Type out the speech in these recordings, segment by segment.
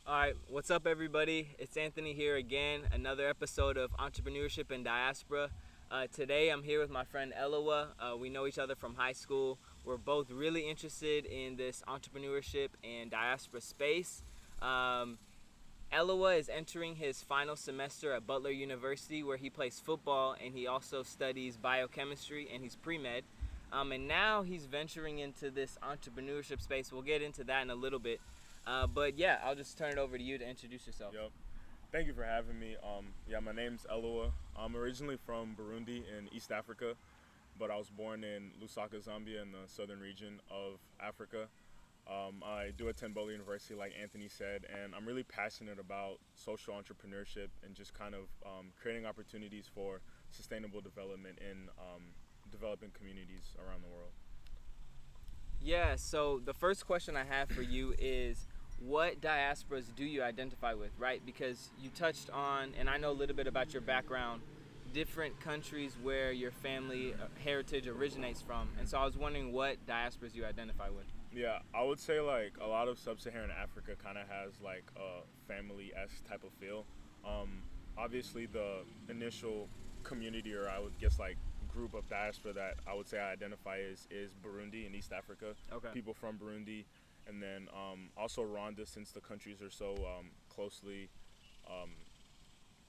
All right, what's up, everybody? It's Anthony here again, another episode of Entrepreneurship and Diaspora. Today, I'm here with my friend Eloi. We know each other from high school. We're both really interested in this entrepreneurship and diaspora space. Eloi is entering his final semester at Butler University, where he plays football, and he also studies biochemistry, and he's pre-med. And now he's venturing into this entrepreneurship space. We'll get into that in a little bit. But yeah, I'll just turn it over to you to introduce yourself. Yep. Thank you for having me. My name's Eloi. I'm originally from Burundi in East Africa, but I was born in Lusaka, Zambia, in the southern region of Africa. I do attend Butler University, like Anthony said, and I'm really passionate about social entrepreneurship and just kind of creating opportunities for sustainable development in developing communities around the world. Yeah, so the first question I have for you is, what diasporas do you identify with, right? Because you touched on, and I know a little bit about your background, different countries where your family heritage originates from. And so I was wondering what diasporas you identify with. Yeah, I would say like a lot of Sub Saharan Africa kind of has like a family-esque type of feel. Obviously the initial community, or I would guess like group of diaspora that I would say I identify is Burundi in East Africa. Okay. People from Burundi, and then also Rwanda, since the countries are so closely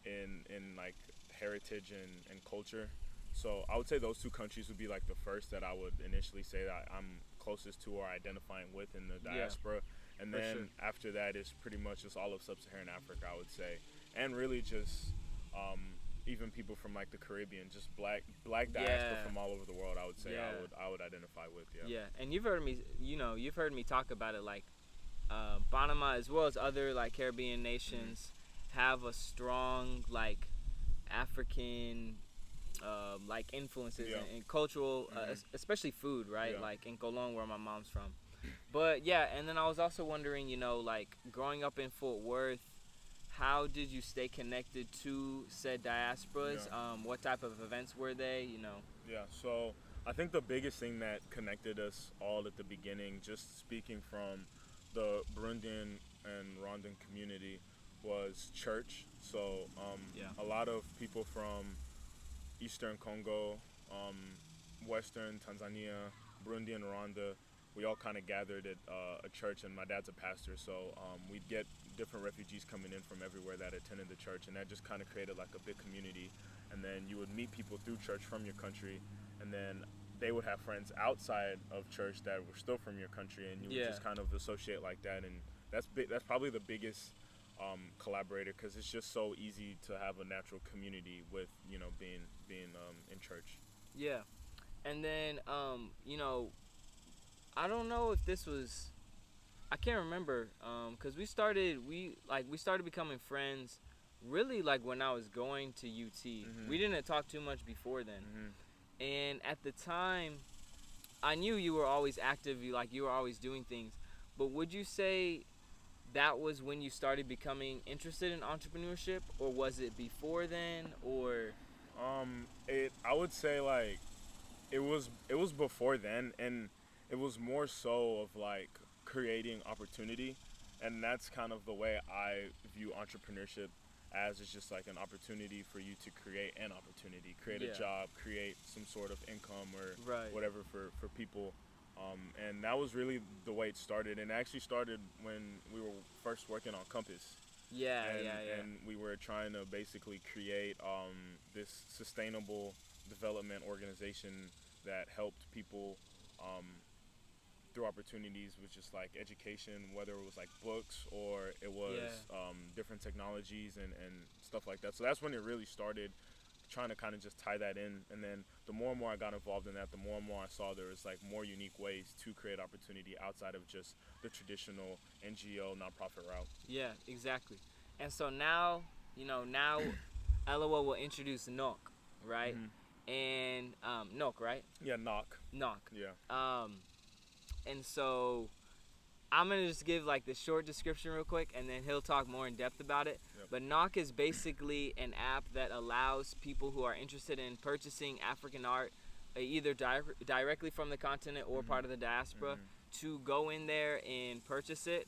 in like heritage and culture. So I would say those two countries would be like the first that I would initially say that I'm closest to or identifying with in the diaspora. Yeah, and then after that is pretty much just all of Sub-Saharan Africa, I would say, and really just even people from like the Caribbean, just black diaspora from all over the world, I would say I would identify with. Yeah, and you've heard me talk about it, like Panama as well as other like Caribbean nations have a strong like African like influences and cultural, especially food, right? Yeah. Like in Colón, where my mom's from. But yeah, and then I was also wondering, like growing up in Fort Worth, how did you stay connected to said diasporas? Yeah. What type of events were they? Yeah, so I think the biggest thing that connected us all at the beginning, just speaking from the Burundian and Rwandan community, was church. So a lot of people from Eastern Congo, Western Tanzania, Burundi, and Rwanda, we all kind of gathered at a church, and my dad's a pastor, so we'd get different refugees coming in from everywhere that attended the church, and that just kind of created like a big community. And then you would meet people through church from your country, and then they would have friends outside of church that were still from your country, and you would just kind of associate like that. And that's probably the biggest collaborator, because it's just so easy to have a natural community with being in church. Yeah, and then I don't know if this was, I can't remember, because we started becoming friends really like when I was going to UT. We didn't talk too much before then. And at the time, I knew you were always active, you were always doing things. But would you say that was when you started becoming interested in entrepreneurship, or was it before then, or? I would say like it was before then, and it was more so of like creating opportunity, and that's kind of the way I view entrepreneurship, as it's just like an opportunity for you to create an opportunity, create a job, create some sort of income or whatever for people. And that was really the way it started, and it actually started when we were first working on Compass. And we were trying to basically create this sustainable development organization that helped people through opportunities with just like education, whether it was like books or it was different technologies and stuff like that. So that's when it really started, trying to kind of just tie that in. And then the more and more I got involved in that, the more and more I saw there was like more unique ways to create opportunity outside of just the traditional NGO nonprofit route. Yeah, exactly. And so now Eloi will introduce NOC, right? And NOC, right? Yeah, NOC. Yeah. And so I'm going to just give like the short description real quick, and then he'll talk more in depth about it. Yep. But NOC is basically an app that allows people who are interested in purchasing African art, either directly from the continent or part of the diaspora, to go in there and purchase it.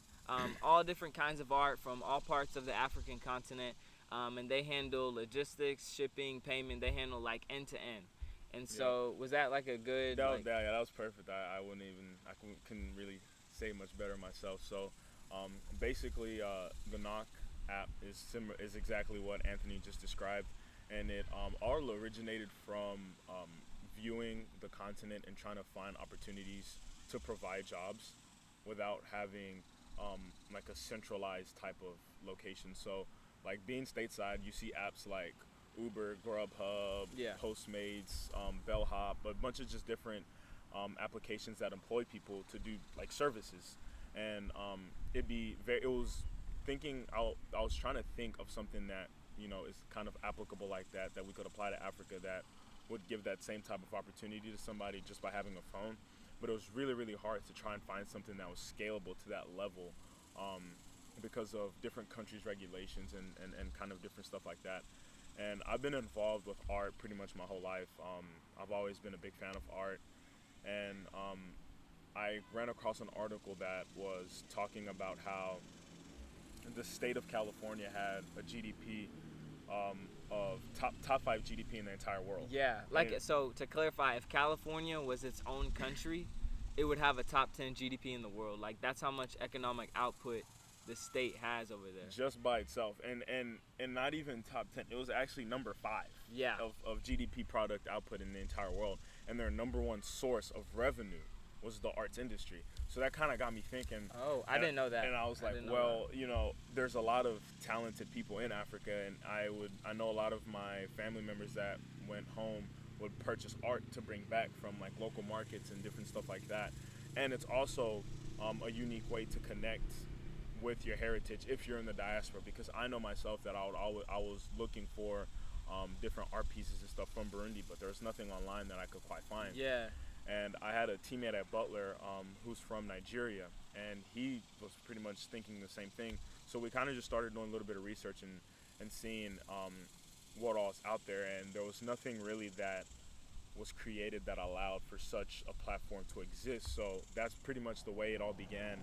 all different kinds of art from all parts of the African continent, and they handle logistics, shipping, payment. They handle like end to end. And so, was that like a good? That was perfect. I wouldn't even couldn't really say much better myself. So, basically, the Knock app is exactly what Anthony just described, and it all originated from viewing the continent and trying to find opportunities to provide jobs without having like a centralized type of location. So, like being stateside, you see apps like Uber, Grubhub, Postmates, Bellhop, a bunch of just different applications that employ people to do like services. And I was trying to think of something that, you know, is kind of applicable like that we could apply to Africa that would give that same type of opportunity to somebody just by having a phone. But it was really, really hard to try and find something that was scalable to that level because of different countries' regulations and kind of different stuff like that. And I've been involved with art pretty much my whole life. I've always been a big fan of art. And I ran across an article that was talking about how the state of California had a GDP of top 5 GDP in the entire world. Yeah, like, so to clarify, if California was its own country, it would have a top 10 GDP in the world. Like, that's how much economic output the state has over there. Just by itself. And not even top 10. It was actually number 5 of GDP product output in the entire world. And their number one source of revenue was the arts industry. So that kind of got me thinking. Oh, I didn't know that. And I was like, well, you know, there's a lot of talented people in Africa, and I know a lot of my family members that went home would purchase art to bring back from like local markets and different stuff like that. And it's also a unique way to connect with your heritage if you're in the diaspora, because I know myself that I was looking for different art pieces and stuff from Burundi, but there's nothing online that I could quite find. Yeah. And I had a teammate at Butler who's from Nigeria, and he was pretty much thinking the same thing. So we kind of just started doing a little bit of research and seeing what all's out there, and there was nothing really that was created that allowed for such a platform to exist. So that's pretty much the way it all began.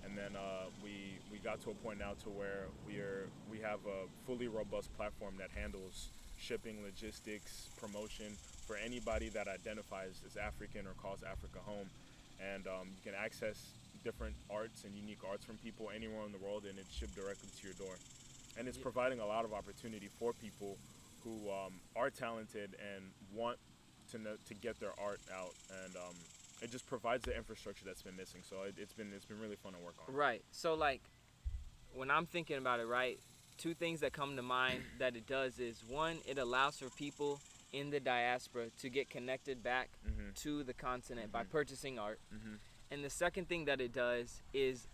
And then we got to a point now to where we have a fully robust platform that handles shipping, logistics, promotion for anybody that identifies as African or calls Africa home. And you can access different arts and unique arts from people anywhere in the world, and it's shipped directly to your door. And it's providing a lot of opportunity for people who are talented and want to get their art out. And it just provides the infrastructure that's been missing. So it's been really fun to work on. Right. So like when I'm thinking about it, right, two things that come to mind that it does is, one, it allows for people in the diaspora to get connected back to the continent by purchasing art. And the second thing that it does is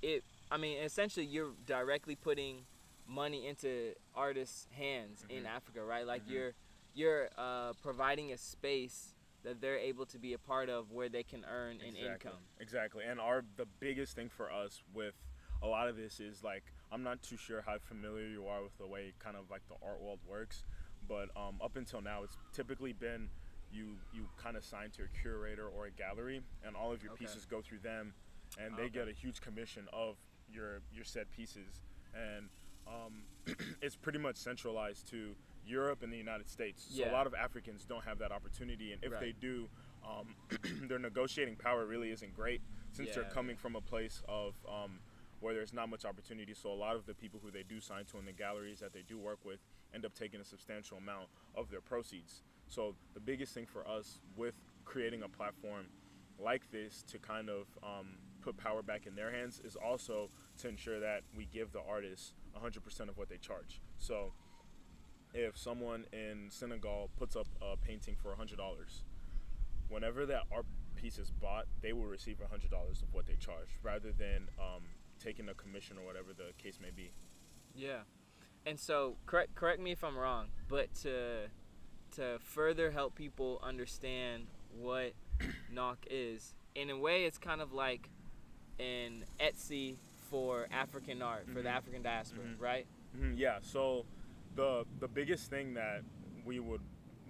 essentially you're directly putting money into artists' hands in Africa, right? Like you're providing a space that they're able to be a part of where they can earn an income. Exactly. And the biggest thing for us with a lot of this is, like, I'm not too sure how familiar you are with the way kind of like the art world works, but up until now it's typically been you kind of sign to a curator or a gallery, and all of your pieces go through them, and they get a huge commission of your said pieces. And it's pretty much centralized to Europe and the United States. So a lot of Africans don't have that opportunity, and if they do, their negotiating power really isn't great, since they're coming from a place of where there's not much opportunity. So a lot of the people who they do sign to in the galleries that they do work with end up taking a substantial amount of their proceeds. So the biggest thing for us with creating a platform like this to kind of put power back in their hands is also to ensure that we give the artists 100% of what they charge. So if someone in Senegal puts up a painting for $100, whenever that art piece is bought, they will receive $100 of what they charge, rather than taking a commission or whatever the case may be. Yeah. And so correct me if I'm wrong, but to further help people understand what Knock is, in a way it's kind of like an Etsy for African art, for the African diaspora, right? Yeah, so the biggest thing that we would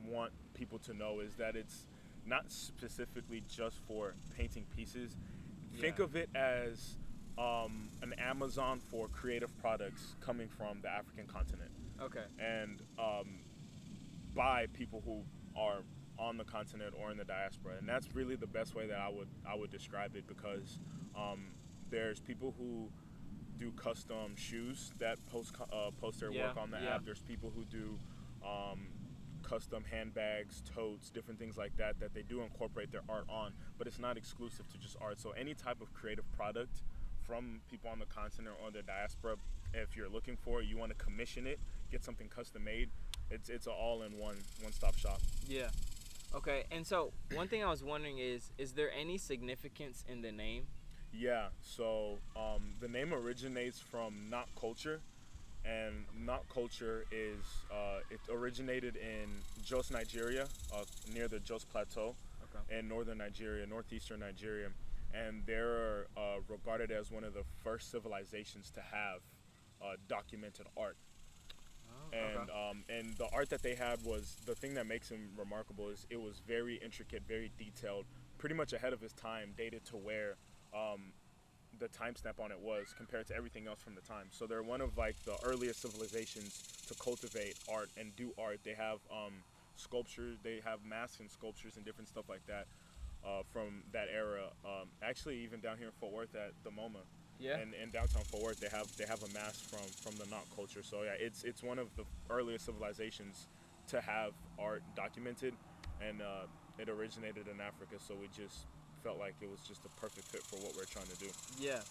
want people to know is that it's not specifically just for painting pieces. Think of it as an Amazon for creative products coming from the African continent, Okay. and by people who are on the continent or in the diaspora. And that's really the best way that I would describe it, because there's people who do custom shoes that post their work on the app. There's people who do custom handbags, totes, different things like that they do incorporate their art on, but it's not exclusive to just art. So any type of creative product from people on the continent or the diaspora, if you're looking for it, you want to commission it, get something custom made, it's an all-in-one one-stop shop. Yeah. Okay. And so one thing I was wondering is there any significance in the name? Yeah. So the name originates from Not Culture, and Not Culture is it originated in Jos, Nigeria, near the Jos Plateau, in northern Nigeria, northeastern Nigeria, and they're regarded as one of the first civilizations to have documented art. And the art that they had was, the thing that makes him remarkable is it was very intricate, very detailed, pretty much ahead of his time, dated to where the timestamp on it was compared to everything else from the time. So they're one of like the earliest civilizations to cultivate art and do art. They have sculptures, they have masks and sculptures and different stuff like that from that era. Actually, even down here in Fort Worth at the MoMA. Yeah. And in downtown Fort Worth, they have a mask from the Not Culture. So yeah, it's one of the earliest civilizations to have art documented, and it originated in Africa. So we just felt like it was just a perfect fit for what we're trying to do. Yeah.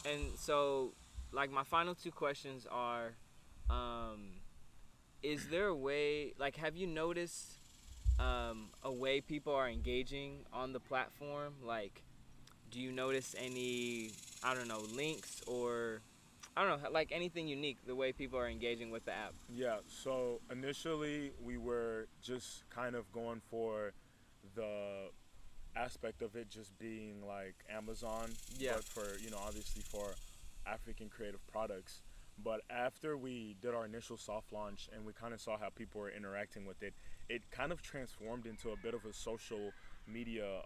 And so, like, my final two questions are, is there a way, like, have you noticed a way people are engaging on the platform? Like, do you notice any, I don't know, links or, I don't know, like anything unique, the way people are engaging with the app? Yeah, so initially we were just kind of going for the aspect of it just being like Amazon, but for, obviously for African creative products. But after we did our initial soft launch and we kind of saw how people were interacting with it, it kind of transformed into a bit of a social media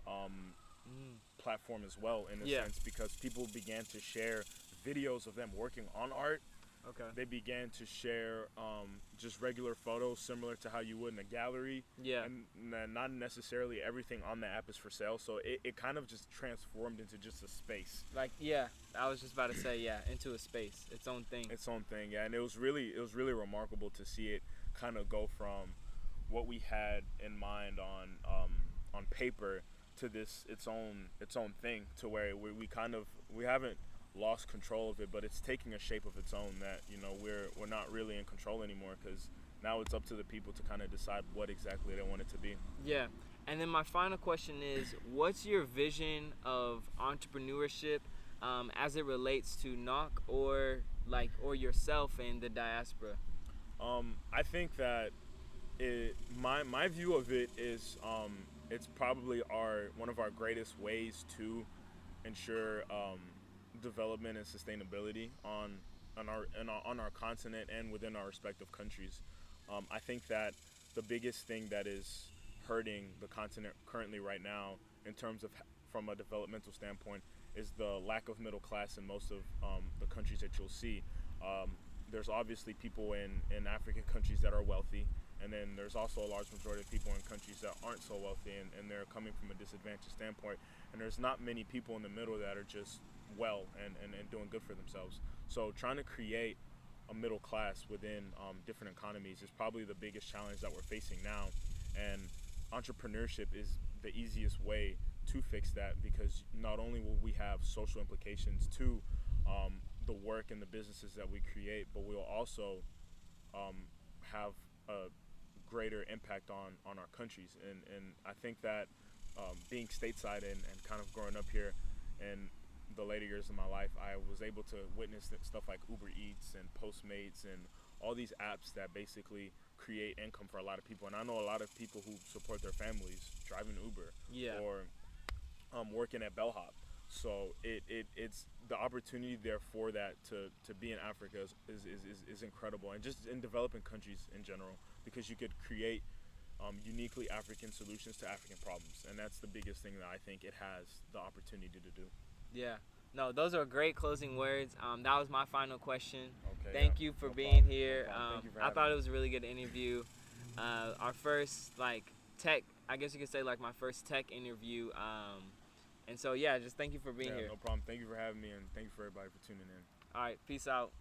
platform as well, in a sense, because people began to share videos of them working on art. Okay. They began to share just regular photos similar to how you would in a gallery. Yeah. And not necessarily everything on the app is for sale. So it kind of just transformed into just a space. Like, yeah, I was just about to say, into a space, its own thing. Its own thing, yeah. And it was really remarkable to see it kind of go from what we had in mind on paper to this its own thing, to where we haven't lost control of it, but it's taking a shape of its own that we're not really in control anymore, because now it's up to the people to kind of decide what exactly they want it to be. Yeah. And then my final question is, what's your vision of entrepreneurship as it relates to Knock or yourself in the diaspora? I think that my view of it is it's probably one of our greatest ways to ensure development and sustainability on our continent and within our respective countries. I think that the biggest thing that is hurting the continent currently right now, in terms of from a developmental standpoint, is the lack of middle class in most of the countries that you'll see. There's obviously people in African countries that are wealthy, and then there's also a large majority of people in countries that aren't so wealthy, and they're coming from a disadvantaged standpoint. And there's not many people in the middle that are just well and doing good for themselves. So trying to create a middle class within different economies is probably the biggest challenge that we're facing now. And entrepreneurship is the easiest way to fix that, because not only will we have social implications to the work and the businesses that we create, but we'll also have a greater impact on our countries. And I think that being stateside and kind of growing up here in the later years of my life, I was able to witness stuff like Uber Eats and Postmates and all these apps that basically create income for a lot of people. And I know a lot of people who support their families driving Uber or working at Bellhop. So it's the opportunity there for that to be in Africa is incredible, and just in developing countries in general, because you could create uniquely African solutions to African problems, and that's the biggest thing that I think it has the opportunity to do. Yeah. No, those are great closing words. That was my final question. Okay. Thank yeah. you for No being problem. here. No problem. Thank you for I having thought me. it was a really good interview. Our first tech, I guess you could say my first tech interview. And so yeah, just thank you for being here. No problem. Thank you for having me, and thank you for everybody for tuning in. All right, peace out.